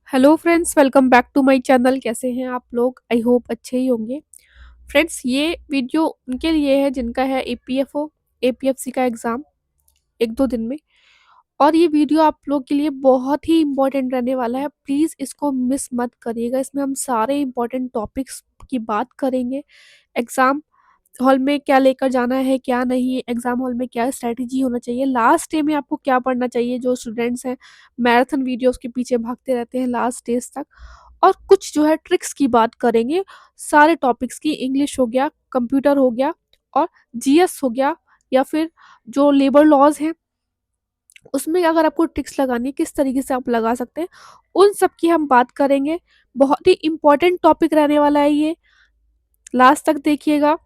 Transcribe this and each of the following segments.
Hello friends, welcome back to my channel. कैसे हैं आप लोग? आई होप अच्छे ही होंगे। फ्रेंड्स, ये वीडियो उनके लिए है जिनका है एपीएफओ एपीएफसी का एग्ज़ाम एक दो दिन में। और ये वीडियो आप लोग के लिए बहुत ही इम्पोर्टेंट रहने वाला है। प्लीज़ इसको मिस मत करिएगा। इसमें हम सारे इम्पोर्टेंट टॉपिक्स की बात करेंगे। एग्ज़ाम हॉल में क्या लेकर जाना है, क्या नहीं, एग्ज़ाम हॉल में क्या स्ट्रैटेजी होना चाहिए, लास्ट डे में आपको क्या पढ़ना चाहिए। जो स्टूडेंट्स हैं मैराथन वीडियोज़ के पीछे भागते रहते हैं लास्ट डेज़ तक। और कुछ जो है ट्रिक्स की बात करेंगे सारे टॉपिक्स की। इंग्लिश हो गया, कंप्यूटर हो गया और जीएस हो गया, या फिर जो लेबर लॉज़ हैं उसमें अगर आपको ट्रिक्स लगानी है किस तरीके से आप लगा सकते हैं, उन सब की हम बात करेंगे। बहुत ही इम्पोर्टेंट टॉपिक रहने वाला है ये, लास्ट तक देखिएगा।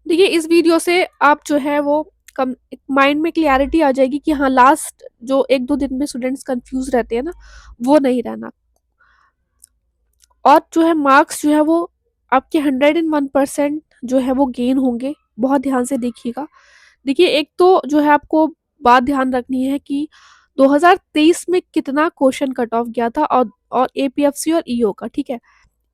देखिए, इस वीडियो से आप जो है वो कम माइंड में क्लियरिटी आ जाएगी कि हाँ, लास्ट जो एक दो दिन में स्टूडेंट्स कंफ्यूज रहते हैं ना, वो नहीं रहना। और जो है मार्क्स जो है वो आपके 101% जो है वो गेन होंगे। बहुत ध्यान से देखिएगा। देखिए, एक तो जो है आपको बात ध्यान रखनी है कि 2023 में कितना क्वेश्चन कट ऑफ गया था, और एपीएफसी और ईओ का, ठीक है।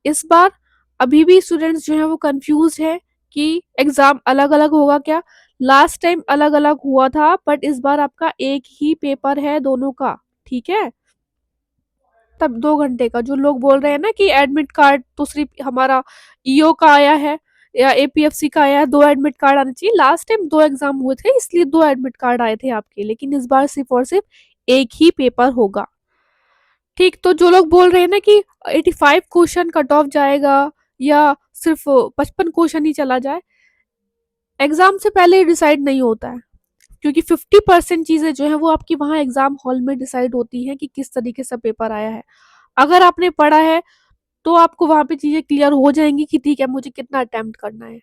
इस बार अभी भी स्टूडेंट्स जो हैं वो कंफ्यूज है कि एग्जाम अलग अलग होगा क्या। लास्ट टाइम अलग अलग हुआ था, बट इस बार आपका एक ही पेपर है दोनों का, ठीक है। तब 2 घंटे का जो लोग बोल रहे हैं ना कि एडमिट कार्ड तो सिर्फ हमारा ईओ का आया है या एपीएफसी का आया है, 2 एडमिट कार्ड आने चाहिए। लास्ट टाइम 2 एग्जाम हुए थे, इसलिए 2 एडमिट कार्ड आए थे आपके, लेकिन इस बार सिर्फ और सिर्फ एक ही पेपर होगा। ठीक, तो जो लोग बोल रहे हैं ना कि 85 क्वेश्चन कट ऑफ जाएगा या सिर्फ 55 क्वेश्चन ही चला जाए, एग्जाम से पहले डिसाइड नहीं होता है। क्योंकि 50% चीजें जो है वो आपकी वहाँ एग्जाम हॉल में डिसाइड होती हैं कि किस तरीके से पेपर आया है। अगर आपने पढ़ा है तो आपको वहाँ पे चीजें क्लियर हो जाएंगी कि ठीक है, मुझे कितना अटेम्प्ट करना है।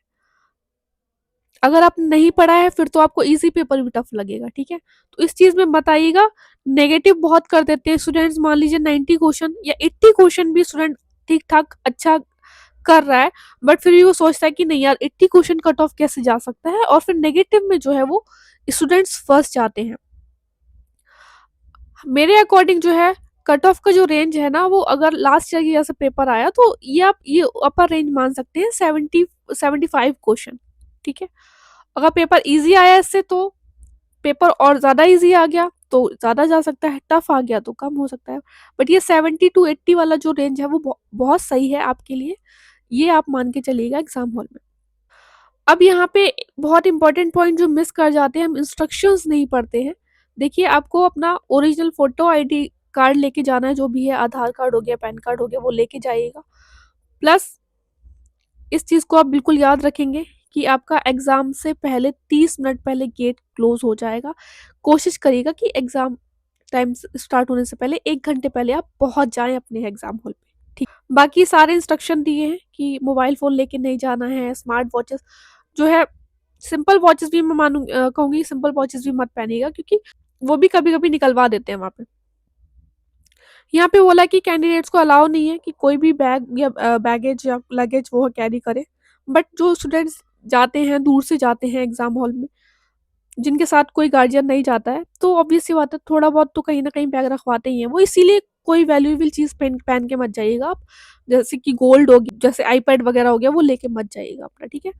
अगर आपने नहीं पढ़ा है फिर तो आपको इजी पेपर भी टफ लगेगा, ठीक है। तो इस चीज में बताइएगा। नेगेटिव बहुत कर देते हैं स्टूडेंट्स। मान लीजिए 90 क्वेश्चन या 80 क्वेश्चन भी स्टूडेंट ठीक ठाक अच्छा कर रहा है, बट फिर भी वो सोचता है कि नहीं यार, 80 क्वेश्चन कट ऑफ कैसे जा सकता है, और फिर नेगेटिव में जो है वो स्टूडेंट्स फंस जाते हैं। मेरे अकॉर्डिंग जो है कट ऑफ का जो रेंज है ना, वो अगर लास्ट ईयर की जैसे पेपर आया तो ये आप ये अपर रेंज मान सकते हैं, 75 क्वेश्चन, ठीक है। अगर पेपर इजी आया इससे तो पेपर और ज़्यादा इजी आ गया तो ज़्यादा जा सकता है, टफ आ गया तो कम हो सकता है। बट ये 70 to 80 वाला जो रेंज है वो बहुत सही है आपके लिए। ये आप मान के चलिएगा एग्जाम हॉल में। अब यहाँ पे बहुत इंपॉर्टेंट पॉइंट जो मिस कर जाते हैं, हम इंस्ट्रक्शंस नहीं पढ़ते हैं। देखिए, आपको अपना ओरिजिनल फोटो आईडी कार्ड लेके जाना है, जो भी है, आधार कार्ड हो गया, पैन कार्ड हो गया, वो लेके जाइएगा। प्लस इस चीज़ को आप बिल्कुल याद रखेंगे कि आपका एग्ज़ाम से पहले 30 मिनट पहले गेट क्लोज हो जाएगा। कोशिश करिएगा कि एग्ज़ाम टाइम स्टार्ट होने से पहले 1 घंटे पहले आप पहुंच जाएं अपने एग्ज़ाम हॉल पे, ठीक। बाकी सारे इंस्ट्रक्शन दिए हैं कि मोबाइल फ़ोन लेके नहीं जाना है। स्मार्ट वॉचेस जो है, सिंपल वॉचेस भी मैं कहूँगी सिंपल वॉचेस भी मत पहनिएगा, क्योंकि वो भी कभी कभी निकलवा देते हैं वहाँ पे। यहाँ पे बोला कि कैंडिडेट्स को अलाउ नहीं है कि कोई भी बैग या बैगेज या लगेज वो कैरी करे। बट जो स्टूडेंट्स जाते हैं, दूर से जाते हैं एग्जाम हॉल में, जिनके साथ कोई गार्जियन नहीं जाता है, तो ऑब्वियस सी बात है थोड़ा बहुत तो कहीं ना कहीं बैग रखवाते ही हैं वो। इसीलिए कोई वैल्यूएबल चीज़ पहन पहन के मत जाइएगा आप। जैसे कि गोल्ड हो गया, जैसे आईपैड वगैरह हो गया, वो लेके मत जाइएगा अपना, ठीक है।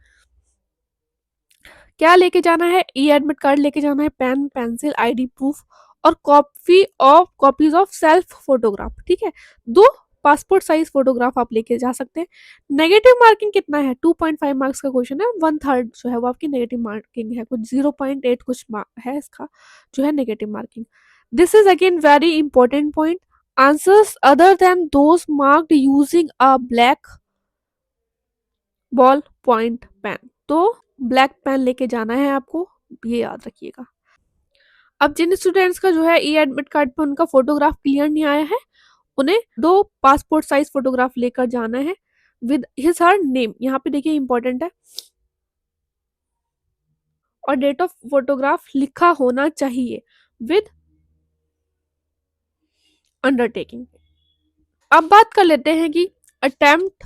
क्या लेके जाना है? ई एडमिट कार्ड लेके जाना है, पेन, पेंसिल, आईडी प्रूफ और कॉपीज ऑफ सेल्फ फोटोग्राफ, ठीक है। 2 पासपोर्ट साइज फोटोग्राफ आप लेके जा सकते हैं। नेगेटिव मार्किंग कितना है? 2.5 मार्क्स का क्वेश्चन है, 1/3 जो है वो आपकी नेगेटिव मार्किंग है, कुछ 0.8 कुछ है इसका जो है negative marking. This is again very important point. Answers other than those marked using a black ball point pen, तो ब्लैक पेन लेके जाना है आपको, ये याद रखिएगा। अब जिन स्टूडेंट्स का जो है ई एडमिट कार्ड पे उनका फोटोग्राफ क्लियर नहीं आया है, उन्हें 2 पासपोर्ट साइज फोटोग्राफ लेकर जाना है विद हिज हर नेम। यहाँ पे देखिए इंपॉर्टेंट है, और डेट ऑफ फोटोग्राफ लिखा होना चाहिए विद अंडरटेकिंग। अब बात कर लेते हैं कि अटेम्प्ट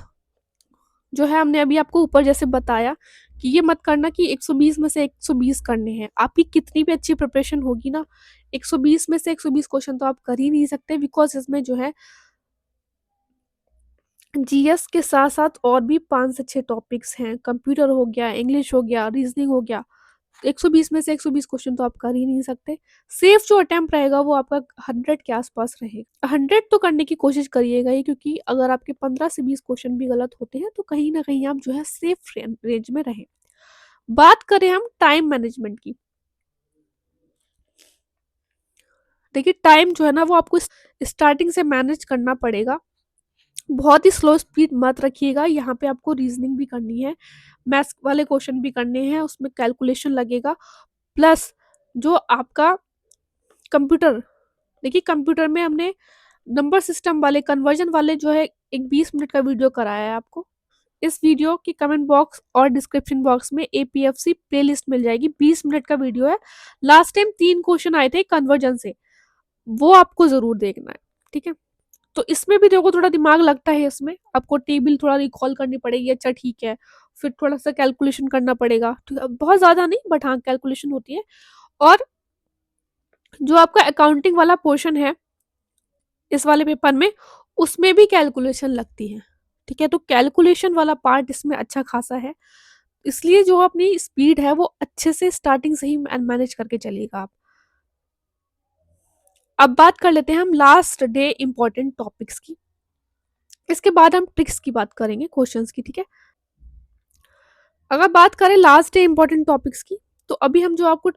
जो है हमने अभी आपको ऊपर जैसे बताया कि ये मत करना कि 120 में से 120 करने हैं। आपकी कितनी भी अच्छी प्रिपरेशन होगी ना, 120 में से 120 क्वेश्चन तो आप कर ही नहीं सकते, बिकॉज़ इसमें जो है जीएस के साथ-साथ और भी 5 से 6 टॉपिक्स हैं। कंप्यूटर हो गया, इंग्लिश हो गया, रीज़निंग हो गया। 120 में से 120 क्वेश्चन तो आप कर ही नहीं सकते। सेफ जो अटेम्प्ट रहेगा वो आपका 100 के आस-पास रहेगा। 100 तो करने की कोशिश करिएगा ही, क्योंकि अगर आपके 15 से 20 क्वेश्चन भी गलत होते हैं तो कहीं न कहीं आप जो है सेफ रेंज में रहें। बात करें हम टाइम मैनेजमेंट की। देखिए टाइम जो है ना वो आपको स्टार्टिंग से मैनेज करना पड़ेगा। बहुत ही स्लो स्पीड मत रखिएगा। यहाँ पे आपको रीजनिंग भी करनी है, मैथ्स वाले क्वेश्चन भी करने हैं, उसमें कैलकुलेशन लगेगा, प्लस जो आपका कंप्यूटर, देखिए कंप्यूटर में हमने नंबर सिस्टम वाले कन्वर्जन वाले जो है एक 20 मिनट का वीडियो कराया है आपको। इस वीडियो की कमेंट बॉक्स और डिस्क्रिप्शन बॉक्स में एपीएफसी प्लेलिस्ट मिल जाएगी। 20 मिनट का वीडियो है। लास्ट टाइम 3 क्वेश्चन आए थे कन्वर्जन से, वो आपको ज़रूर देखना है, ठीक है? तो इसमें भी देखो थोड़ा दिमाग लगता है, इसमें आपको टेबल थोड़ा रिकॉल करनी पड़ेगी, अच्छा ठीक है, फिर थोड़ा-सा कैलकुलेशन करना पड़ेगा, ठीक है? बहुत ज़्यादा नहीं, बट हाँ, कैलकुलेशन होती है। और जो आपका अकाउंटिंग वाला पोर्शन है इस वाले पेपर में, उसमें भी कैलकुलेशन लगती है, ठीक है? तो कैलकुलेशन वाला पार्ट इसमें अच्छा खासा है, इसलिए जो अपनी स्पीड है वो अच्छे से स्टार्टिंग से ही मैनेज करके चलिएगा आप। अब बात कर लेते हैं हम लास्ट डे इम्पोर्टेंट टॉपिक्स की। इसके बाद हम ट्रिक्स की बात करेंगे, क्वेश्चंस की, ठीक है? अगर बात करें लास्ट डे इम्पोर्टेंट टॉपिक्स की, तो अभी हम जो आपको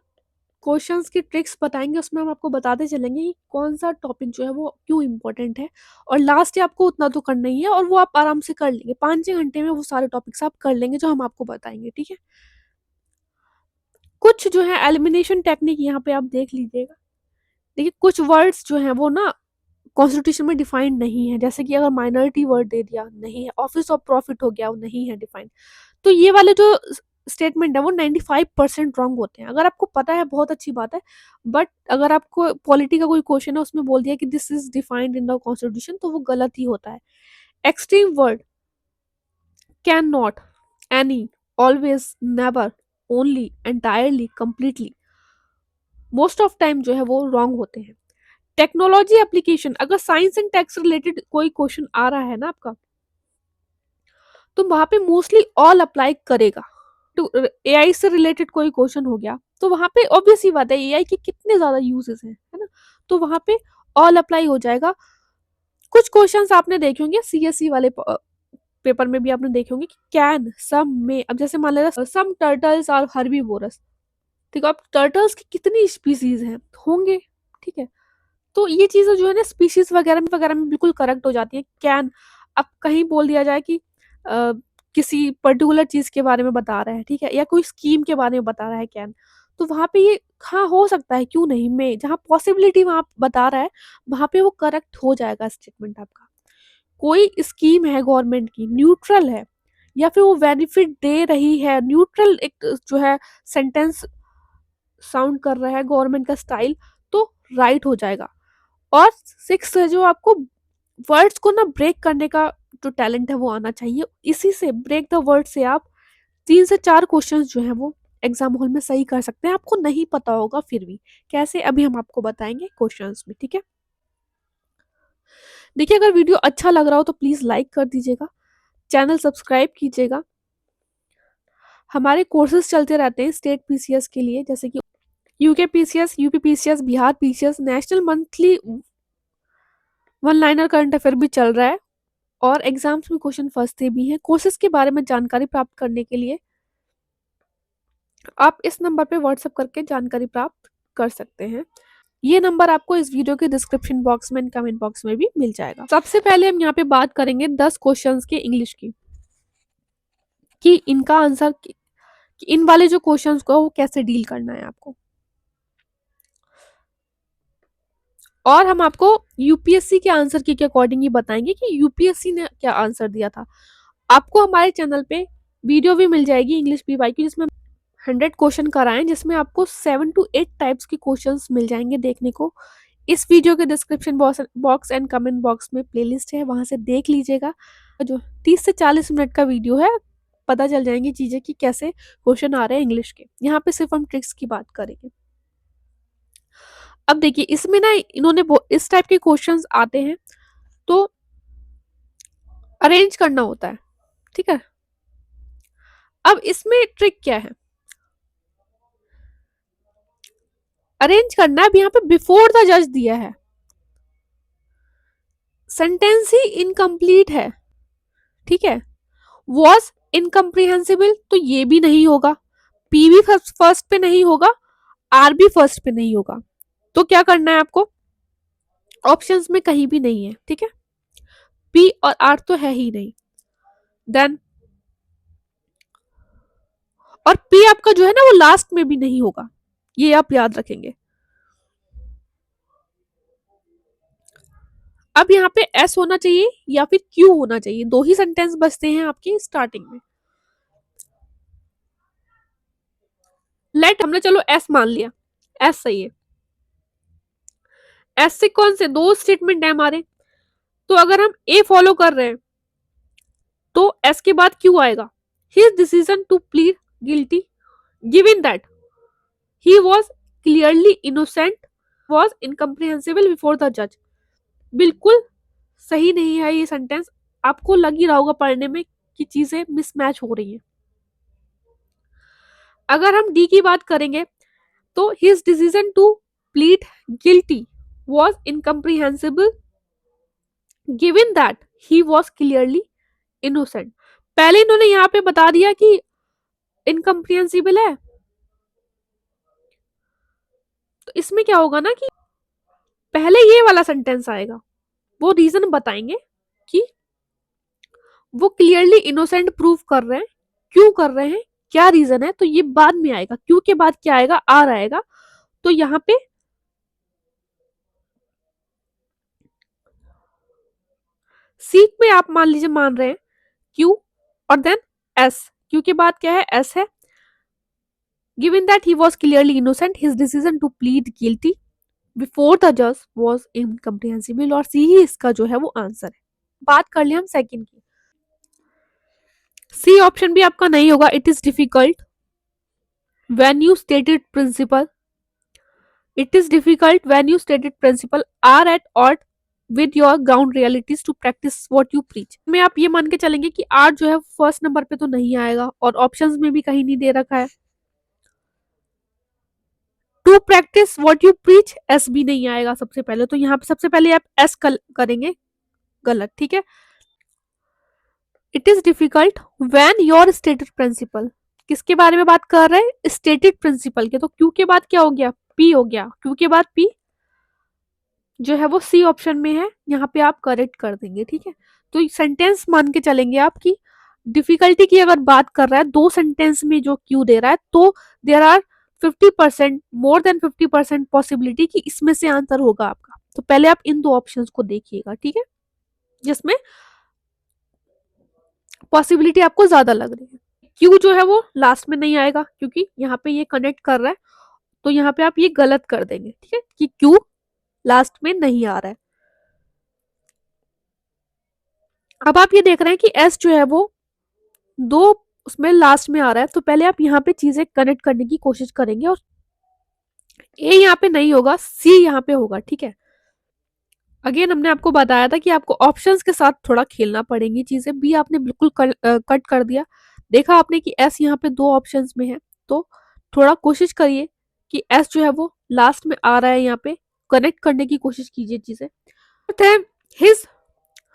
क्वेश्चंस की ट्रिक्स बताएंगे उसमें हम आपको बताते चलेंगे कि कौन सा टॉपिक जो है वो क्यों इम्पोर्टेंट है। और लास्ट डे आपको उतना तो करना ही है, और वो आप आराम से कर लेंगे, 5-6 घंटे में वो सारे टॉपिक्स आप कर लेंगे जो हम आपको बताएंगे, ठीक है? कुछ जो है एलिमिनेशन टेक्निक यहाँ पे आप देख लीजिएगा। देखिए कुछ वर्ड्स जो हैं वो ना कॉन्स्टिट्यूशन में डिफाइंड नहीं है, जैसे कि अगर माइनॉरिटी वर्ड दे दिया, नहीं है। ऑफिस ऑफ प्रॉफिट हो गया, वो नहीं है डिफाइंड। तो ये वाले जो स्टेटमेंट है वो 95% रॉन्ग होते हैं। अगर आपको पता है बहुत अच्छी बात है, बट अगर आपको पॉलिटी का कोई क्वेश्चन है उसमें बोल दिया कि this is defined in the constitution, तो वो गलत ही होता है। Extreme word, can not, any, always, never, only, entirely, completely, most of time जो है वो रॉन्ग होते हैं। टेक्नोलॉजी एप्लीकेशन, अगर साइंस एंड टेक्स रिलेटेड कोई क्वेश्चन आ रहा है ना आपका, तो वहां पे मोस्टली ऑल अप्लाई करेगा। टू एआई से रिलेटेड कोई क्वेश्चन हो गया, तो वहां पे ऑब्वियस ही बात है एआई के कितने ज्यादा यूजेस हैं, है ना? तो वहां पे ऑल अप्लाई हो जाएगा। कुछ क्वेश्चंस आपने देखे होंगे सीएससी वाले पेपर में भी आपने देखे होंगे कि कैन, सम, में, अब जैसे मान लेना सम टर्टल्स आर हर्बीवोरस, ठीक है? अब टर्टल्स की कितनी स्पीसीज हैं, होंगे, ठीक है? तो ये चीज़ें जो है ना स्पीशीज़ वगैरह में बिल्कुल करेक्ट हो जाती हैं। कैन, अब कहीं बोल दिया जाए कि किसी पर्टिकुलर चीज़ के बारे में बता रहा है, ठीक है? या कोई स्कीम के बारे में बता रहा है कैन, तो वहाँ पे ये हाँ, हो सकता है, क्यों नहीं? में जहाँ पॉसिबिलिटी वहाँ बता रहा है, वहाँ पे वो करेक्ट हो जाएगा स्टेटमेंट आपका। कोई स्कीम है गवर्नमेंट की, न्यूट्रल है, या फिर वो बेनिफिट दे रही है, न्यूट्रल एक जो है सेंटेंस साउंड कर रहा है गवर्नमेंट का स्टाइल, तो राइट हो जाएगा। और 6 है जो आपको वर्ड्स को ना ब्रेक करने का जो टैलेंट है वो आना चाहिए। इसी से ब्रेक द वर्ड से आप 3 से 4 क्वेश्चंस जो हैं वो एग्जाम हॉल में सही कर सकते हैं। आपको नहीं पता होगा फिर भी। कैसे, अभी हम आपको बताएंगे क्वेश्चंस में, ठीक है? देखिए अगर वीडियो अच्छा लग रहा हो तो प्लीज़ लाइक कर दीजिएगा, चैनल सब्सक्राइब कीजिएगा। हमारे कोर्सेज चलते रहते हैं स्टेट पीसीएस के लिए, जैसे कि UK PCS, UP PCS, Bihar PCS, national monthly one liner current affair भी चल रहा है, और एग्जाम्स में क्वेश्चन फंसते भी हैं। कोर्सेज के बारे में जानकारी प्राप्त करने के लिए आप इस नंबर पे व्हाट्सएप करके जानकारी प्राप्त कर सकते हैं। ये नंबर आपको इस वीडियो के डिस्क्रिप्शन बॉक्स में एंड कमेंट बॉक्स में भी मिल जाएगा। सबसे पहले हम यहाँ पे बात करेंगे 10 क्वेश्चंस के इंग्लिश की, कि इनका आंसर, कि इन वाले जो क्वेश्चंस को वो कैसे डील करना है आपको। और हम आपको यूपीएससी के आंसर की के अकॉर्डिंग ही बताएंगे कि यूपीएससी ने क्या आंसर दिया था। आपको हमारे चैनल पे वीडियो भी मिल जाएगी इंग्लिश पीवाई की, जिसमें 100 क्वेश्चन कराएं, जिसमें आपको 7 to 8 टाइप्स के क्वेश्चंस मिल जाएंगे देखने को। इस वीडियो के description box and comment box में प्लेलिस्ट है, वहां से देख लीजिएगा। जो 30 से 40 मिनट का वीडियो है, पता चल जाएंगी चीजें कि कैसे क्वेश्चन आ रहे हैं इंग्लिश के। यहाँ पे सिर्फ हम ट्रिक्स की बात करेंगे। अब देखिए इसमें ना इन्होंने इस टाइप के क्वेश्चंस आते हैं तो अरेंज करना होता है, ठीक है। अब इसमें ट्रिक क्या है, अरेंज करना है। अब यहाँ पे बिफोर द जज दिया है, सेंटेंस ही इनकम्प्लीट है, ठीक है। वॉज इनकम्प्रिहेंसिबल तो ये भी नहीं होगा, पी भी फर्स्ट पे नहीं होगा, आर भी फर्स्ट पे नहीं होगा। तो क्या करना है आपको, ऑप्शंस में कहीं भी नहीं है, ठीक है। पी और आर तो है ही नहीं, देन और पी आपका जो है ना वो लास्ट में भी नहीं होगा, ये आप याद रखेंगे। अब यहाँ पे एस होना चाहिए या फिर क्यू होना चाहिए, दो ही सेंटेंस बचते हैं आपके स्टार्टिंग में। लेट हमने चलो एस मान लिया, एस सही है। एस से कौन से दो स्टेटमेंट है हमारे, तो अगर हम ए फॉलो कर रहे हैं तो एस के बाद क्यू आएगा। His decision to plead guilty given that he was clearly innocent was incomprehensible before the जज। बिल्कुल सही नहीं है ये सेंटेंस, आपको लग ही रहा होगा पढ़ने में कि चीजें मिसमैच हो रही हैं। अगर हम डी की बात करेंगे तो his decision to plead guilty was incomprehensible given that he was clearly innocent. पहले इन्होंने यहाँ पे बता दिया कि इनकम्प्रिहेंसिबल है, तो इसमें क्या होगा ना कि पहले ये वाला सेंटेंस आएगा, वो रीजन बताएंगे कि वो क्लियरली इनोसेंट प्रूव कर रहे हैं, क्यों कर रहे हैं, क्या रीजन है, तो ये बाद में आएगा। क्यों के बाद क्या आएगा, आर आएगा। तो यहाँ पे सी में आप मान लीजिए मान रहे हैं क्यू और देन एस, क्यू के बाद क्या है, एस है। Given that he was clearly innocent his decision to plead guilty before the जज वॉज इनकम्प्रिहेंसिबल, और सी ही इसका जो है वो आंसर है। बात कर लिया हम सेकंड की, सी ऑप्शन भी आपका नहीं होगा। It is difficult when you stated principle, it is difficult when you stated principle are at odd with your ground realities to practice what you preach. में आप ये मान के चलेंगे कि आर जो है फर्स्ट नंबर पे तो नहीं आएगा और ऑप्शंस में भी कहीं नहीं दे रखा है। To practice what you preach एस भी नहीं आएगा सबसे पहले, तो यहाँ पे सबसे पहले आप एस करेंगे, गलत, ठीक है। It is difficult when your stated principle, किसके बारे में बात कर रहे हैं, स्टेटेड प्रिंसिपल के, तो क्यू के बाद क्या हो गया, पी हो गया। क्यू के बाद पी जो है वो सी ऑप्शन में है, यहाँ पे आप करेक्ट कर देंगे, ठीक है। तो सेंटेंस मान के चलेंगे आपकी डिफिकल्टी की अगर बात कर रहा है दो सेंटेंस में जो क्यू दे रहा है, तो there are 50%, more than 50% possibility कि इसमें से आंसर होगा आपका। तो पहले आप इन दो ऑप्शंस को देखिएगा, ठीक है, जिसमें पॉसिबिलिटी आपको ज्यादा लग रही है। क्यू जो है वो लास्ट में नहीं आएगा क्योंकि यहाँ पे ये कनेक्ट कर रहा है, तो यहाँ पे आप ये गलत कर देंगे, ठीक है, कि क्यू लास्ट में नहीं आ रहा है। अब आप ये देख रहे हैं कि एस जो है वो दो उसमें लास्ट में आ रहा है, तो पहले आप यहाँ पे चीजें कनेक्ट करने की कोशिश करेंगे और ए यहाँ पे नहीं होगा, सी यहाँ पे होगा, ठीक है। अगेन हमने आपको बताया था कि आपको ऑप्शंस के साथ थोड़ा खेलना पड़ेंगी चीजें, बी आपने बिल्कुल कट कर दिया। देखा आपने कि एस यहाँ पे दो ऑप्शंस में है, तो थोड़ा कोशिश करिए कि एस जो है वो लास्ट में आ रहा है, यहाँ पे कनेक्ट करने की कोशिश कीजिए चीजें। हिज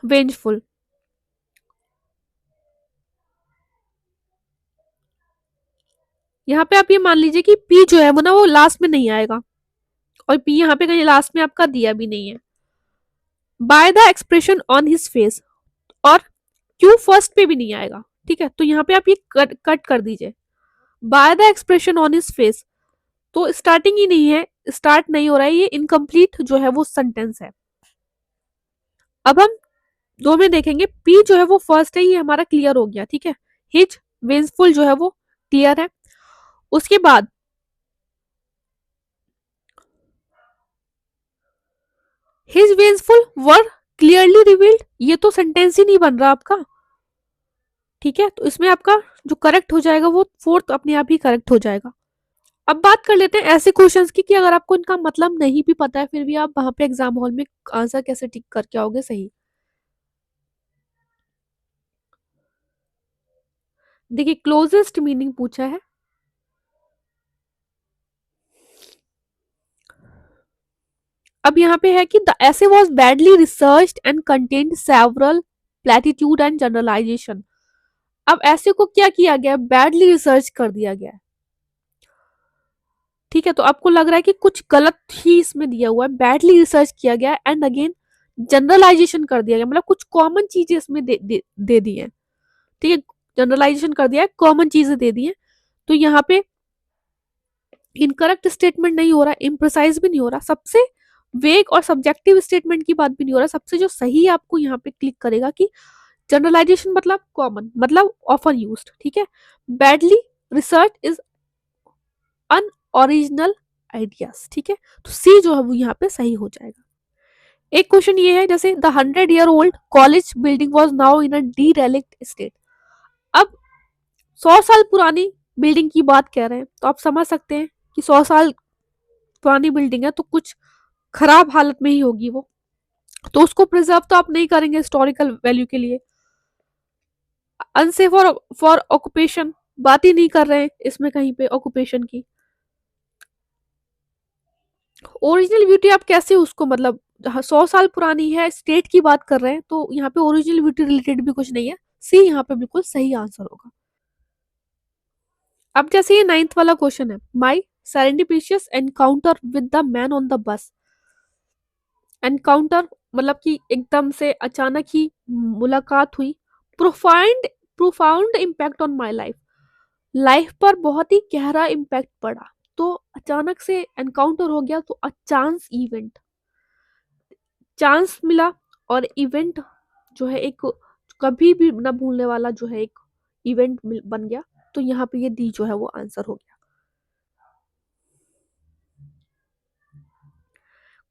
वेंजफुल, यहाँ पे आप ये मान लीजिए कि पी जो है वो ना वो लास्ट में नहीं आएगा, और पी यहाँ पे कहीं लास्ट में आपका दिया भी नहीं है। By the expression on his face, और क्यू फर्स्ट पे भी नहीं आएगा, ठीक है, तो यहाँ पे आप ये कट कर दीजिए। By the expression on his face, तो स्टार्टिंग ही नहीं है, स्टार्ट नहीं हो रहा है, ये इनकम्प्लीट जो है वो सेंटेंस है। अब हम दो में देखेंगे, पी जो है वो फर्स्ट है, ये हमारा क्लियर हो गया, ठीक है। हिज वेंसफुल जो है वो क्लियर है। उसके बाद हिज वेंसफुल वर क्लियरली रिवील्ड, ये तो सेंटेंस ही नहीं बन रहा आपका, ठीक है, तो इसमें आपका जो करेक्ट हो जाएगा वो फोर्थ अपने आप ही करेक्ट हो जाएगा। अब बात कर लेते हैं ऐसे क्वेश्चंस की कि अगर आपको इनका मतलब नहीं भी पता है फिर भी आप वहां पे एग्जाम हॉल में आंसर कैसे टिक करके आओगे सही। देखिए क्लोजेस्ट मीनिंग पूछा है। अब यहाँ पे है कि the essay was badly researched and contained several platitude and generalization। अब ऐसे को क्या किया गया, बैडली रिसर्च कर दिया गया है। ठीक है, तो आपको लग रहा है कि कुछ गलत ही इसमें दिया हुआ है, बैडली रिसर्च किया गया एंड अगेन जनरलाइजेशन कर दिया गया, मतलब कुछ कॉमन चीजें इसमें दे दी है। ठीक है, जनरलाइजेशन कर दिया है, कॉमन चीजें दे दी है। तो यहाँ पे इनकरेक्ट स्टेटमेंट नहीं हो रहा, इम्प्रोसाइज भी नहीं हो रहा, सबसे वेग और सब्जेक्टिव स्टेटमेंट की बात भी नहीं हो रहा, सबसे जो सही आपको यहाँ पे क्लिक करेगा कि जनरलाइजेशन मतलब कॉमन मतलब ऑफन यूज्ड। ठीक है, badly research is unoriginal ideas. ठीक है, तो सी जो है वो यहाँ पे सही हो जाएगा। एक क्वेश्चन ये है जैसे the 100 year old college building was now in a derelict state. अब 100 साल पुरानी बिल्डिंग की बात कह रहे हैं तो आप समझ सकते हैं कि 100 साल पुरानी बिल्डिंग है तो कुछ खराब हालत में ही होगी वो, तो उसको प्रिजर्व तो आप नहीं करेंगे हिस्टोरिकल वैल्यू के लिए। अनसेफ फॉर ऑक्यूपेशन बात ही नहीं कर रहे हैं इसमें कहीं पे ऑक्यूपेशन की। ओरिजिनल ब्यूटी आप कैसे उसको मतलब 100 साल पुरानी है स्टेट की बात कर रहे हैं तो यहाँ पे ओरिजिनल ब्यूटी रिलेटेड भी कुछ नहीं है, सी यहाँ पे बिल्कुल सही आंसर होगा। अब जैसे ये 9th वाला क्वेश्चन है, my serendipitous encounter with the man on the bus. Encounter मतलब कि एकदम से अचानक ही मुलाकात हुई। Profound profound impact on my life, life पर बहुत ही गहरा इम्पैक्ट पड़ा। तो अचानक से एनकाउंटर हो गया तो अ चांस इवेंट, चांस मिला और इवेंट जो है एक कभी भी ना भूलने वाला जो है एक इवेंट बन गया। तो यहाँ पे ये डी जो है वो आंसर हो गया।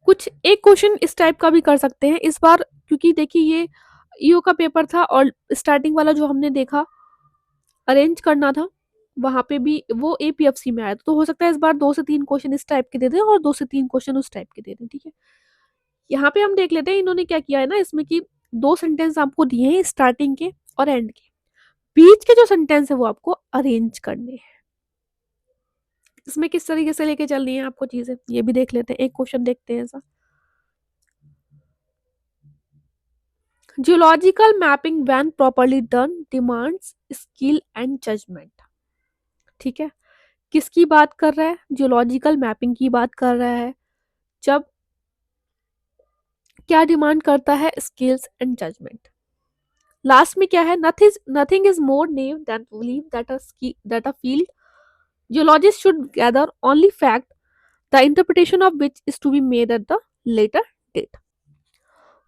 कुछ एक क्वेश्चन इस टाइप का भी कर सकते हैं इस बार, क्योंकि देखिए ये ईओ का पेपर था और स्टार्टिंग वाला जो हमने देखा अरेंज करना था वहां पे भी वो एपीएफसी में आया था, तो हो सकता है इस बार 2 से 3 क्वेश्चन इस टाइप के दे दें और 2 से 3 क्वेश्चन उस टाइप के दे दें। ठीक है, यहाँ पे हम देख लेते हैं इन्होंने क्या किया है ना इसमें कि 2 सेंटेंस आपको दिए हैं स्टार्टिंग के और एंड के, बीच के जो सेंटेंस है वो आपको अरेंज करने हैं। इसमें किस तरीके से लेके चलनी है आपको चीजें ये भी देख लेते हैं, एक क्वेश्चन देखते हैं ऐसा। Geological mapping when properly done demands skill and judgment. ठीक है, किसकी बात कर रहा है, जियोलॉजिकल मैपिंग की बात कर रहा है, जब क्या डिमांड करता है, स्किल्स एंड जजमेंट। लास्ट में क्या है, nothing is more naive than believe that a field geologist should gather only fact the interpretation of which is to be made at the later date.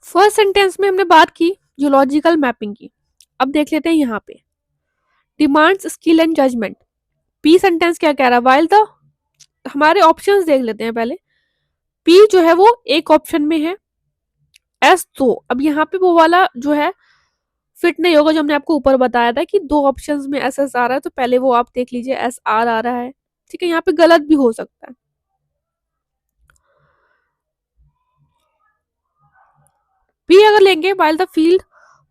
First sentence में हमने बात की geological mapping की। अब देख लेते हैं यहाँ पे demands skill and judgment. P sentence क्या कह रहा है, वाइल द, हमारे ऑप्शंस देख लेते हैं पहले। पी जो है वो एक ऑप्शन में है, एस दो। अब यहाँ पे वो वाला जो है फिट नहीं होगा जो हमने आपको ऊपर बताया था कि 2 ऑप्शंस में एस एस आ रहा है, तो पहले वो आप देख लीजिए एस आर आ रहा है। ठीक है, यहाँ पे गलत भी हो सकता है। पी अगर लेंगे while the field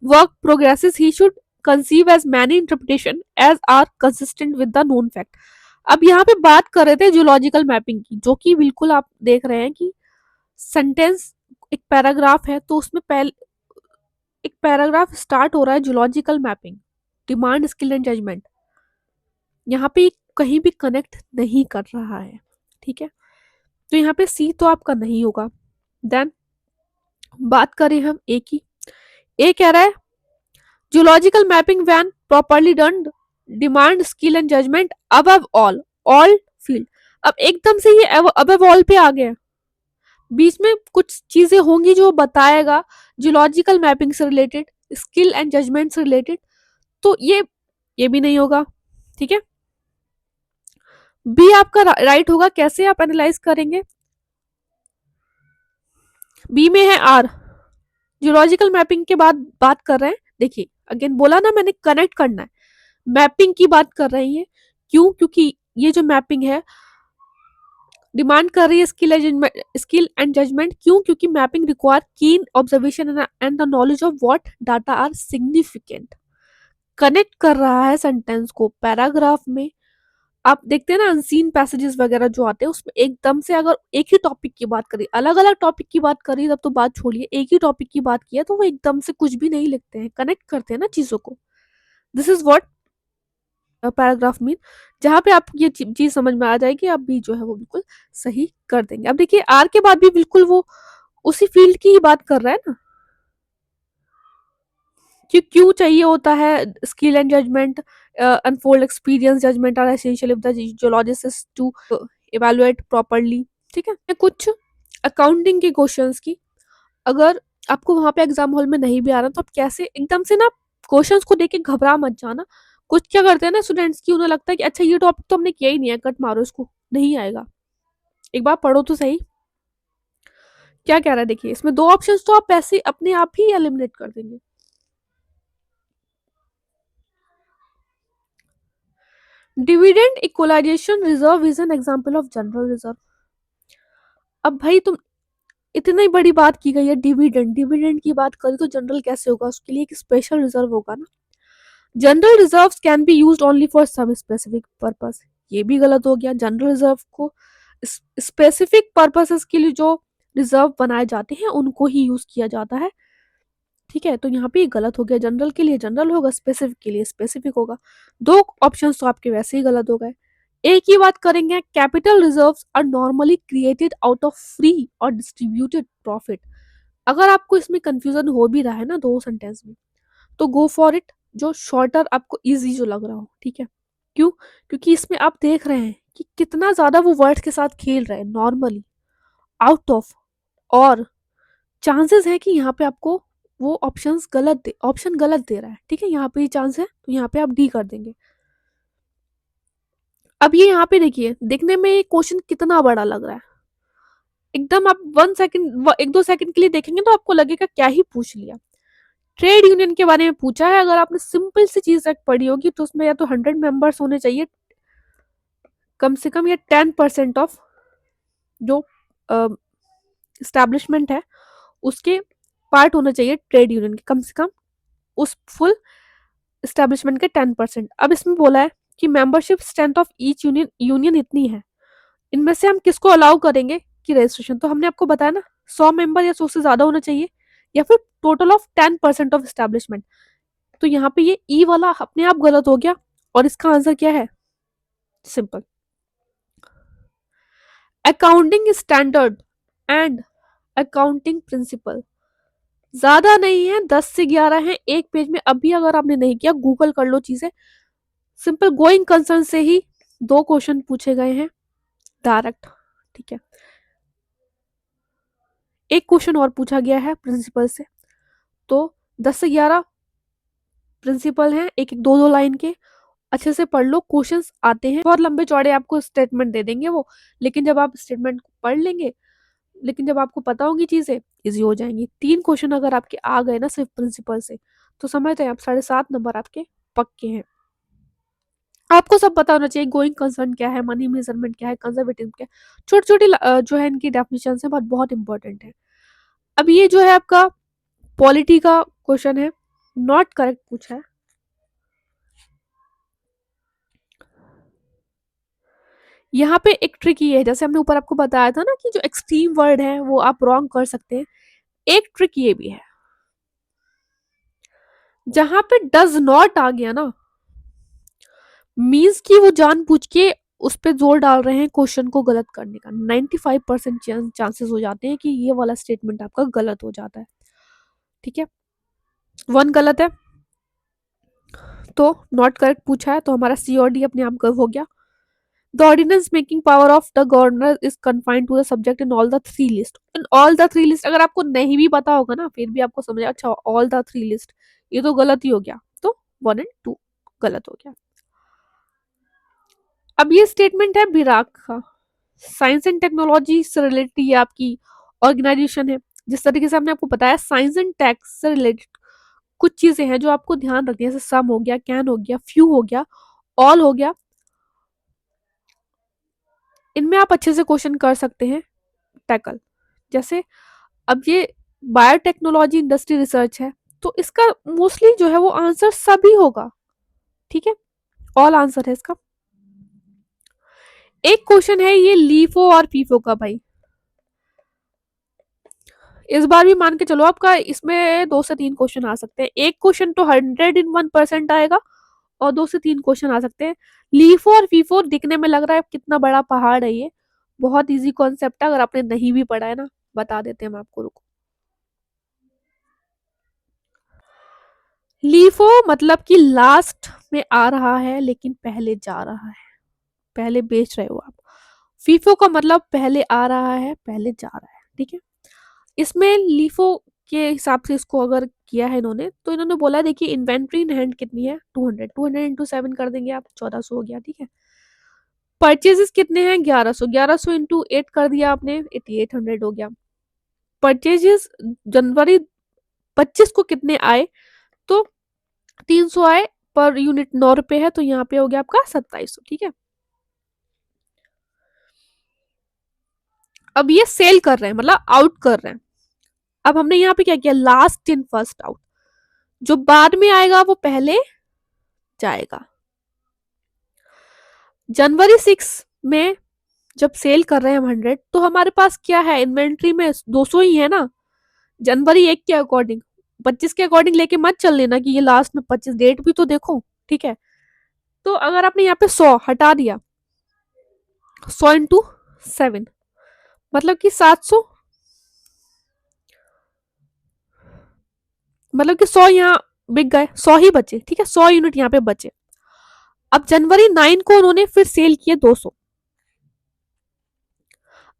work progresses he should conceive as many interpretation as are consistent with the known fact. अब यहाँ पे बात कर रहे थे जियोलॉजिकल मैपिंग की, जो कि बिल्कुल आप देख रहे हैं कि सेंटेंस एक पैराग्राफ है तो उसमें पहले एक पैराग्राफ स्टार्ट हो रहा है geological mapping demand skill and judgment, यहाँ पे कहीं भी कनेक्ट नहीं कर रहा है। ठीक है, तो यहाँ पे सी तो आपका नहीं होगा। देन बात करें हम ए की, ए कह रहा है geological mapping when properly done demand skill and judgment above all field. अब एकदम से ये अबव ऑल पे आ गया, बीच में कुछ चीजें होंगी जो बताएगा जियोलॉजिकल मैपिंग से रिलेटेड, स्किल एंड जजमेंट से रिलेटेड, तो ये भी नहीं होगा। ठीक है, बी आपका राइट होगा। कैसे आप एनालाइज करेंगे, बी में है आर, जियोलॉजिकल मैपिंग के बाद बात कर रहे हैं देखिए अगेन बोला ना मैंने, कनेक्ट करना है, मैपिंग की बात कर रही है। क्यों? क्योंकि ये जो मैपिंग है डिमांड कर रही है स्किल एंड जजमेंट। क्यों? क्योंकि mapping require keen observation and the knowledge of what data are significant. Connect कर रहा है सेंटेंस को पैराग्राफ में। आप देखते हैं ना अनसीन पैसेजेस वगैरह जो आते हैं, उसमें एकदम से अगर एक ही टॉपिक की बात करी, अलग अलग टॉपिक की बात करी तब तो बात छोड़िए, एक ही टॉपिक की बात किया तो वो एकदम से कुछ भी नहीं लिखते हैं, कनेक्ट करते हैं ना चीजों को। This is what paragraph mean. जहां पे आप ये चीज समझ में आ जाएगी, आप भी जो है वो बिल्कुल सही कर देंगे। अब देखिए आर के बाद भी बिल्कुल वो उसी फील्ड की ही बात कर रहा है ना, कि क्यों चाहिए होता है skill and judgment, unfold experience judgment are essential if the geologist is to evaluate properly. ठीक है, कुछ अकाउंटिंग के क्वेश्चंस की, अगर आपको वहां पे एग्जाम हॉल में नहीं भी आ रहा तो आप कैसे एकदम से ना क्वेश्चंस को देख के घबरा मत जाना। कुछ क्या करते हैं ना स्टूडेंट्स की, उन्हें लगता है कि अच्छा ये टॉपिक तो हमने किया ही नहीं है, कट मारो इसको, नहीं आएगा। एक बार पढ़ो तो सही क्या कह रहा है। देखिए इसमें दो ऑप्शंस तो आप ऐसे अपने आप ही एलिमिनेट कर देंगे। Dividend equalization reserve is an example of general reserve. अब भाई तुम इतनी बड़ी बात की गई है, डिविडेंड डिविडेंड की बात करी तो जनरल कैसे होगा, उसके लिए एक स्पेशल रिजर्व होगा ना। General reserves can be used only for some specific purpose. ये भी गलत हो गया। जनरल रिजर्व को स्पेसिफिक पर्पसेस के लिए जो रिजर्व बनाए जाते हैं उनको ही यूज किया जाता है। ठीक है, तो यहाँ पे गलत हो गया, जनरल के लिए जनरल होगा, स्पेसिफिक के लिए स्पेसिफिक होगा। दो ऑप्शंस तो आपके वैसे ही गलत हो गए। एक ही बात करेंगे, capital reserves are normally created out of free और डिस्ट्रीब्यूटेड प्रॉफिट। अगर आपको इसमें कंफ्यूजन हो भी रहा है ना दो सेंटेंस में, तो गो फॉर इट, जो शॉर्टर आपको इजी जो लग रहा हो। ठीक है, क्यों? क्योंकि इसमें आप देख रहे हैं कि कितना ज्यादा वो वर्ड्स के साथ खेल रहे हैं, नॉर्मली, आउट ऑफ, और चांसेस है कि यहाँ पे आपको वो ऑप्शन गलत दे रहा है। ठीक है, यहाँ पे चांस है तो यहाँ पे आप डी कर देंगे। अब ये यहाँ पे देखिए, देखने में ये क्वेश्चन कितना बड़ा लग रहा है, एकदम आप 1 सेकंड 1-2 सेकंड के लिए देखेंगे तो आपको लगेगा क्या ही पूछ लिया। ट्रेड यूनियन के बारे में पूछा है। अगर आपने सिंपल सी चीज तक पढ़ी होगी तो उसमें या तो 100 मेंबर्स होने चाहिए कम से कम, या 10% ऑफ जो स्टैब्लिशमेंट है उसके पार्ट होना चाहिए ट्रेड यूनियन के, कम से कम उस फुल स्टैब्लिशमेंट के 10%। अब इसमें बोला है कि membership strength of each union union इतनी है, इनमें से हम किसको अलाउ करेंगे कि रजिस्ट्रेशन। तो हमने आपको बताया ना 100 मेंबर या 100 से ज्यादा होना चाहिए, या फिर टोटल ऑफ 10% ऑफ स्टैब्लिशमेंट। तो यहाँ पे ये ई वाला अपने आप गलत हो गया, और इसका आंसर क्या है? Simple, accounting standard and accounting principle. ज्यादा नहीं है, 10 से 11 है एक पेज में। अभी अगर आपने नहीं किया गूगल कर लो चीजें। सिंपल गोइंग कंसर्न से ही दो क्वेश्चन पूछे गए हैं डायरेक्ट। ठीक है, एक क्वेश्चन और पूछा गया है प्रिंसिपल से। तो 10 से 11 प्रिंसिपल हैं, एक एक दो दो लाइन के। अच्छे से पढ़ लो, क्वेश्चंस आते हैं बहुत लंबे चौड़े, आपको स्टेटमेंट दे देंगे वो, लेकिन जब आप स्टेटमेंट पढ़ लेंगे, लेकिन जब आपको पता होंगी चीजें इजी हो जाएंगी। 3 क्वेश्चन अगर आपके आ गए ना सिर्फ प्रिंसिपल से, तो समझते हैं आप 7.5 नंबर आपके पक्के हैं। आपको सब पता होना चाहिए गोइंग कंसर्न क्या है, मनी मेजरमेंट क्या है, कंजर्वेटिव क्या है, छोटी छोटी जो है इनकी डेफिनेशन है, बहुत बहुत इंपॉर्टेंट है। अब ये जो है आपका पॉलिटी का क्वेश्चन है, नॉट करेक्ट पूछा है। यहाँ पे एक ट्रिक ये है, जैसे हमने ऊपर आपको बताया था ना कि जो एक्सट्रीम वर्ड है वो आप रॉन्ग कर सकते हैं। एक ट्रिक ये भी है, जहां पे डज नॉट आ गया ना, मीन्स कि वो जानबूझ के उस पर जोर डाल रहे हैं क्वेश्चन को गलत करने का। 95% चांसेस हो जाते हैं कि ये वाला स्टेटमेंट आपका गलत हो जाता है। ठीक है, 1 गलत है तो नॉट करेक्ट पूछा है, तो हमारा सी और डी अपने आप गर्व हो गया। The ordinance making power of the governor is confined to the subject in all the 3 list. In all the 3 list अगर आपको नहीं भी पता होगा ना, फिर भी आपको समझ अच्छा ऑल द 3 लिस्ट, ये तो गलत ही हो गया, तो 1 और 2 गलत हो गया। अब ये स्टेटमेंट है बिराक का, साइंस एंड टेक्नोलॉजी से रिलेटेड ये आपकी ऑर्गेनाइजेशन है। जिस तरीके से हमने आपको बताया साइंस एंड टेक से रिलेटेड कुछ चीजें हैं जो आपको ध्यान रखनी है, जैसे सम हो गया, कैन हो गया, फ्यू हो गया, ऑल हो गया। इनमें आप अच्छे से क्वेश्चन कर सकते हैं टैकल। जैसे अब ये बायोटेक्नोलॉजी इंडस्ट्री रिसर्च है, तो इसका मोस्टली जो है वो आंसर सभी होगा, ठीक है, ऑल आंसर है इसका। एक क्वेश्चन है ये लीफो और फीफो का भाई, इस बार भी मान के चलो आपका इसमें 2 से 3 क्वेश्चन आ सकते हैं। एक क्वेश्चन तो 101% आएगा और 2 से 3 क्वेश्चन आ सकते हैं। लीफो और फीफो दिखने में लग रहा है कितना बड़ा पहाड़ है ये, बहुत इजी कॉन्सेप्ट है, अगर आपने नहीं भी पढ़ा है ना बता देते हैं हम आपको, रुको। लीफो मतलब कि लास्ट में आ रहा है लेकिन पहले जा रहा है, पहले बेच रहे हो आप। फीफो का मतलब पहले आ रहा है पहले जा रहा है, ठीक है। इसमें लीफो के हिसाब से इसको अगर किया है इन्होंने, तो इन्होंने बोला देखिए इन्वेंट्री इन हैंड कितनी है 200, 200 इंटू 7 कर देंगे आप, 1400 हो गया, ठीक है। परचेजेस कितने हैं 1100, 1100 इंटू 8 कर दिया आपने, 8800 हो गया। परचेजेस जनवरी 25 को कितने आए, तो 300 आए, पर यूनिट 9 रुपए है, तो यहाँ पे हो गया आपका 2700, ठीक है। अब ये सेल कर रहे हैं मतलब आउट कर रहे हैं। अब हमने यहाँ पे क्या किया, लास्ट इन फर्स्ट आउट, जो बाद में आएगा वो पहले जाएगा। जनवरी 6 में जब सेल कर रहे हैं हम 100, तो हमारे पास क्या है इन्वेंट्री में 200 ही है ना। जनवरी 1 के अकॉर्डिंग, 25 के अकॉर्डिंग लेके मत चल लेना कि ये लास्ट में 25, डेट भी तो देखो, ठीक है। तो अगर आपने यहाँ पे 100 हटा दिया, 100 इंटू 7 मतलब कि 700, मतलब कि 100 यहाँ बिक गए, 100 ही बचे, ठीक है, 100 यूनिट यहाँ पे बचे। अब जनवरी 9 को उन्होंने फिर सेल किए 200।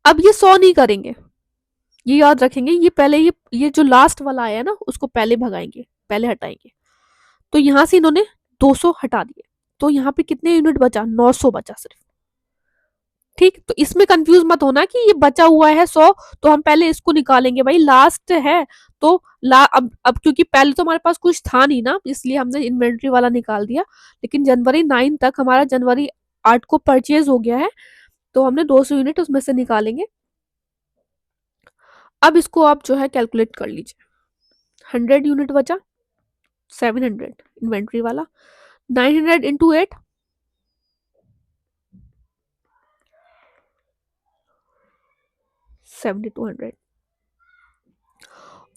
अब ये 100 नहीं करेंगे, ये याद रखेंगे, ये पहले ये जो लास्ट वाला आया ना उसको पहले भगाएंगे, पहले हटाएंगे। तो यहां से इन्होंने 200 हटा दिए, तो यहाँ पे कितने यूनिट बचा, 900 बचा सिर्फ, ठीक। तो इसमें कंफ्यूज मत होना कि ये बचा हुआ है 100, तो हम पहले इसको निकालेंगे, भाई लास्ट है। तो अब क्योंकि पहले तो हमारे पास कुछ था नहीं ना, इसलिए हमने इन्वेंट्री वाला निकाल दिया। लेकिन जनवरी 9 तक हमारा जनवरी 8 को परचेज हो गया है, तो हमने 200 यूनिट उसमें से निकालेंगे। अब इसको आप जो है कैलकुलेट कर लीजिए, 100 यूनिट बचा, 700 इन्वेंट्री वाला, 900 इंटू 8, 7200,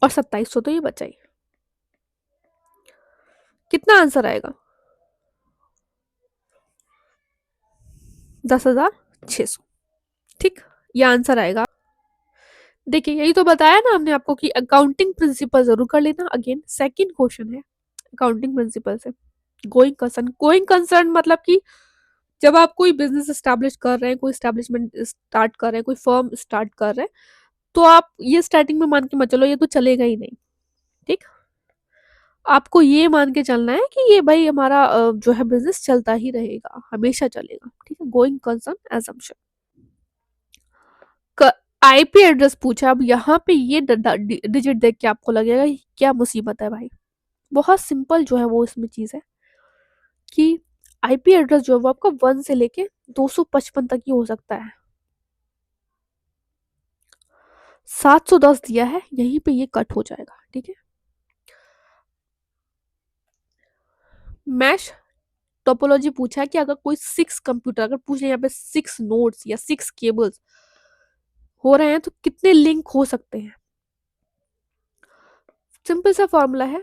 और 2700 तो ये बचा ही। कितना आंसर आएगा, 10,600, ठीक, ये आंसर आएगा। देखिए यही तो बताया ना हमने आपको कि अकाउंटिंग प्रिंसिपल जरूर कर लेना। अगेन सेकंड क्वेश्चन है अकाउंटिंग प्रिंसिपल से, गोइंग कंसर्न मतलब कि जब आप कोई बिजनेस एस्टैब्लिश कर रहे हैं, कोई एस्टैब्लिशमेंट स्टार्ट कर रहे हैं, कोई फर्म स्टार्ट कर रहे हैं, तो आप ये स्टार्टिंग में मान के मत चलो ये तो चलेगा ही नहीं, ठीक। आपको ये मान के चलना है कि ये भाई हमारा जो है बिजनेस चलता ही रहेगा, हमेशा चलेगा, ठीक है। Going concern assumption. IP address पूछा, अब यहाँ पे ये डिजिट देख के आपको लगेगा ये क्या मुसीबत है भाई। बहुत सिंपल जो है वो इसमें चीज है कि आईपी एड्रेस जो है वो आपका 1 से लेके 255 तक ही हो सकता है। 710 दिया है, यहीं पे ये कट हो जाएगा, ठीक है। मैश टोपोलॉजी पूछा है कि अगर कोई 6 कंप्यूटर, अगर पूछे यहाँ पे 6 नोड्स या 6 केबल्स हो रहे हैं तो कितने लिंक हो सकते हैं। सिंपल सा फॉर्मूला है,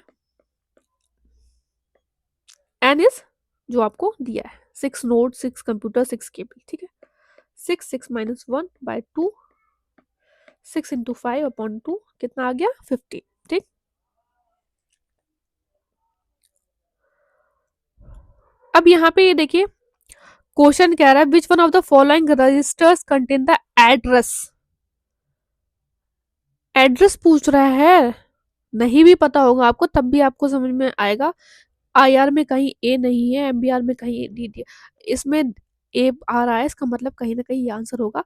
एन इज जो आपको दिया है, 6 नोड, 6 कंप्यूटर, 6 केबल, ठीक है। 6 माइनस 1 बाय 2, 6 इंटू 5 अपॉन 2 कितना आ गया 50, ठीक। अब यहाँ पे ये देखिए क्वेश्चन कह रहा है which one of the following registers contain the address. Address पूछ रहा है, नहीं भी पता होगा आपको तब भी आपको समझ में आएगा। आईआर में कहीं ए नहीं है, एमबीआर में कहीं डी डी, इसमें ए आ रहा है, इसका मतलब कहीं ना कहीं ये आंसर होगा।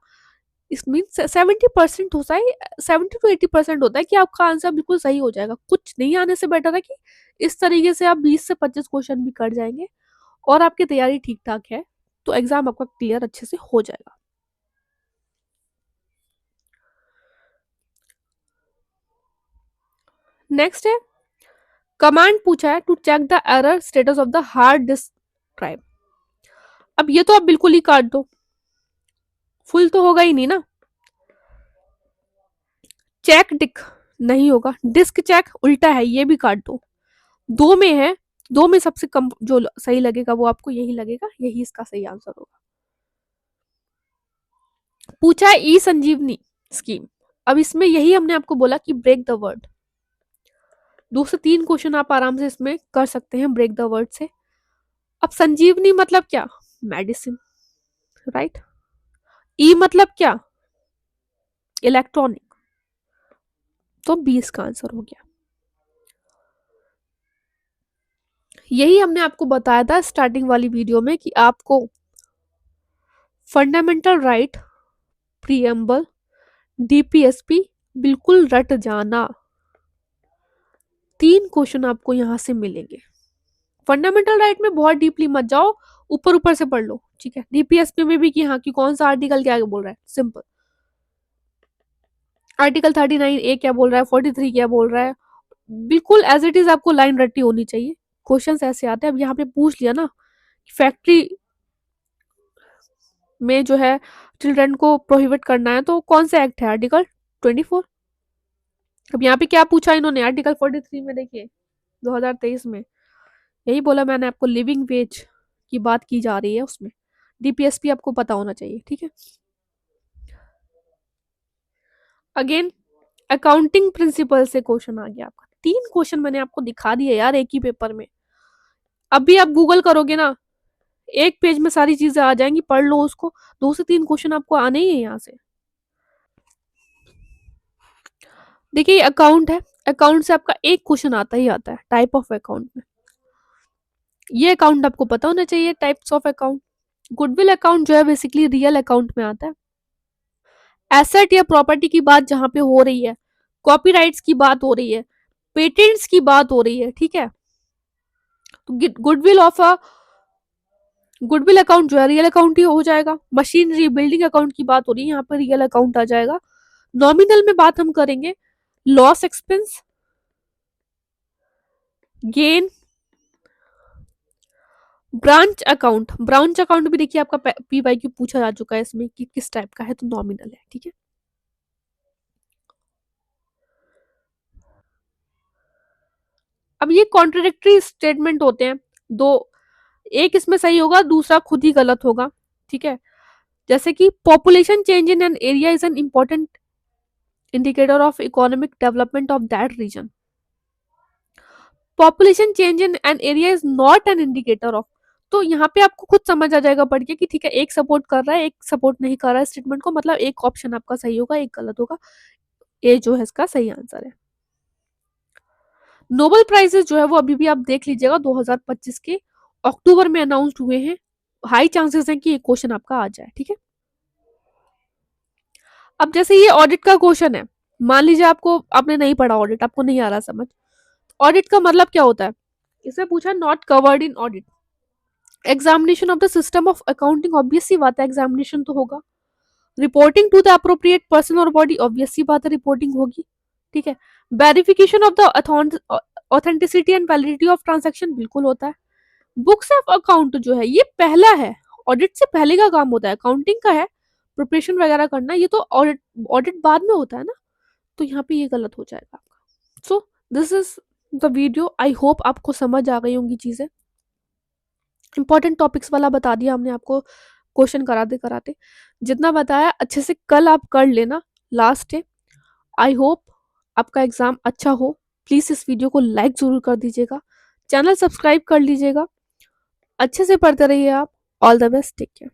इस मीन्स 70% होता है, 70 to 80% होता है कि आपका आंसर बिल्कुल सही हो जाएगा। कुछ नहीं आने से बेटर है कि इस तरीके से आप 20 से 25 क्वेश्चन भी कर जाएंगे और आपकी तैयारी ठीक ठाक है तो एग्जाम आपका क्लियर अच्छे से हो जाएगा। नेक्स्ट है, कमांड पूछा है to check the error status of the hard disk drive. अब ये तो आप बिल्कुल ही काट दो, फुल तो होगा ही नहीं ना। चेक डिक नहीं होगा, डिस्क चेक उल्टा है, ये भी काट दो। दो में है, दो में सबसे कम जो सही लगेगा वो आपको यही लगेगा, यही इसका सही आंसर होगा। पूछा है ई संजीवनी स्कीम। अब इसमें यही हमने आपको बोला कि ब्रेक द वर्ड। 2 से 3 क्वेश्चन आप आराम से इसमें कर सकते हैं ब्रेक द वर्ड से। अब संजीवनी मतलब क्या? Medicine, right. ई मतलब क्या? इलेक्ट्रॉनिक। तो 20 का आंसर हो गया। यही हमने आपको बताया था स्टार्टिंग वाली वीडियो में कि आपको फंडामेंटल राइट, प्रीएम्बल, डीपीएसपी बिल्कुल रट जाना। 3 क्वेश्चन आपको यहां से मिलेंगे। फंडामेंटल राइट में बहुत डीपली मत जाओ, ऊपर ऊपर से पढ़ लो, ठीक है। डीपीएसपी में भी कि हाँ कि कौन सा आर्टिकल क्या बोल रहा है, सिंपल। आर्टिकल 39 ए क्या बोल रहा है, 43 क्या बोल रहा है, बिल्कुल एज इट इज आपको लाइन रट्टी होनी चाहिए। क्वेश्चन ऐसे आते हैं। अब यहाँ पे पूछ लिया ना, फैक्ट्री में जो है चिल्ड्रन को प्रोहिबिट करना है तो कौन सा एक्ट है, आर्टिकल 24। अब यहाँ पे क्या पूछा इन्होंने, आर्टिकल 43 में देखिए 2023 में यही बोला मैंने आपको, लिविंग वेज की बात की जा रही है उसमें। डीपीएसपी आपको पता होना चाहिए, ठीक है। अगेन अकाउंटिंग प्रिंसिपल से क्वेश्चन आ गया आपका। 3 क्वेश्चन मैंने आपको दिखा दिए यार एक ही पेपर में। अभी आप गूगल करोगे ना, एक पेज में सारी चीजें आ जाएंगी, पढ़ लो उसको। 2 से 3 क्वेश्चन आपको आने ही है यहाँ से। देखिए अकाउंट है, अकाउंट से आपका एक क्वेश्चन आता ही आता है टाइप ऑफ अकाउंट में। ये अकाउंट आपको पता होना चाहिए, types of account. Goodwill account जो है बेसिकली रियल अकाउंट में आता है। एसेट या प्रॉपर्टी की बात जहां पे हो रही है, कॉपीराइट्स की बात हो रही है, पेटेंट्स की बात हो रही है, ठीक है। तो goodwill of a goodwill account जो है रियल अकाउंट ही हो जाएगा। मशीनरी बिल्डिंग अकाउंट की बात हो रही है, यहाँ पर रियल अकाउंट आ जाएगा। नॉमिनल में बात हम करेंगे loss expense, gain, branch account. Branch account भी देखिए आपका पीवाईक्यू पूछा जा चुका है इसमें कि किस टाइप का है, तो नॉमिनल है, ठीक है। अब ये कॉन्ट्रोडिक्टरी स्टेटमेंट होते हैं दो, एक इसमें सही होगा दूसरा खुद ही गलत होगा, ठीक है। जैसे कि population change in an area is an important indicator of economic development of that region. Population change in an area is not an indicator of. तो यहाँ पे आपको खुद समझ आ जाएगा पढ़ के कि ठीक है, एक सपोर्ट कर रहा है एक सपोर्ट नहीं कर रहा है स्टेटमेंट को, मतलब एक ऑप्शन आपका सही होगा एक गलत होगा। ए जो है इसका सही आंसर है। नोबेल प्राइजेस जो है वो अभी भी आप देख लीजिएगा 2025 के अक्टूबर में अनाउंस्ड हुए हैं। हाई चांसेस हैं कि ये क्वेश्चन आपका आ जाए, ठीक है। अब जैसे ये ऑडिट का क्वेश्चन है, मान लीजिए आपको आपने नहीं पढ़ा ऑडिट, आपको नहीं आ रहा समझ। ऑडिट का मतलब क्या होता है, इसमें पूछा not covered in audit. Examination of the system of accounting, obvious सी बात है एग्जामिनेशन तो होगा। Reporting to the appropriate person और बॉडी, ऑब्वियस सी बात है रिपोर्टिंग होगी, ठीक है। Verification of the authenticity and validity of transaction, बिल्कुल होता है। बुक्स ऑफ अकाउंट जो है ये पहला है, ऑडिट से पहले का काम होता है, अकाउंटिंग का है प्रिपरेशन वगैरह करना, ये तो ऑडिट ऑडिट बाद में होता है ना। तो यहाँ पे ये गलत हो जाएगा आपका। So this is the video, I hope आपको समझ आ गई होंगी चीजें। इंपॉर्टेंट टॉपिक्स वाला बता दिया हमने आपको क्वेश्चन कराते कराते। जितना बताया अच्छे से कल आप कर लेना, लास्ट है। आई होप आपका एग्जाम अच्छा हो। प्लीज इस वीडियो को लाइक जरूर कर दीजिएगा, चैनल सब्सक्राइब कर लीजिएगा। अच्छे से पढ़ते रहिए आप। All the best, take care.